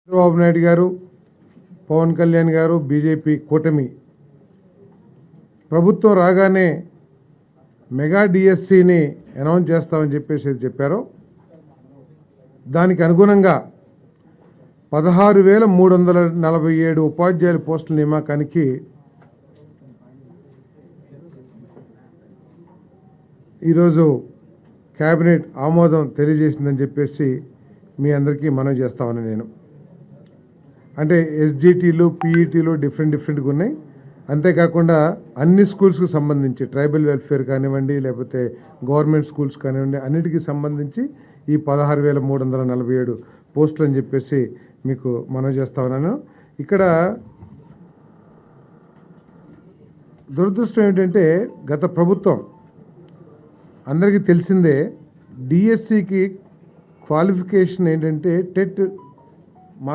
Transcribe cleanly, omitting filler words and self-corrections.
చంద్రబాబు నాయుడు గారు, పవన్ కళ్యాణ్ గారు, బీజేపీ కూటమి ప్రభుత్వం రాగానే మెగా డిఎస్సిని అనౌన్స్ చేస్తామని చెప్పేసి చెప్పారో దానికి అనుగుణంగా 16,347 ఉపాధ్యాయుల పోస్టుల నియామకానికి ఈరోజు కేబినెట్ ఆమోదం తెలియజేసిందని చెప్పేసి మీ అందరికీ మనవి చేస్తామని నేను. అంటే ఎస్జిటీలు, పీఈటీలు డిఫరెంట్గా ఉన్నాయి. అంతేకాకుండా అన్ని స్కూల్స్కి సంబంధించి ట్రైబల్ వెల్ఫేర్ కానివ్వండి, లేకపోతే గవర్నమెంట్ స్కూల్స్ కానివ్వండి, అన్నిటికీ సంబంధించి ఈ 16,347 పోస్టులు అని చెప్పేసి మీకు మనవి చేస్తా ఉన్నాను. ఇక్కడ దురదృష్టం ఏంటంటే గత ప్రభుత్వం అందరికీ తెలిసిందే, డిఎస్సికి క్వాలిఫికేషన్ ఏంటంటే టెట్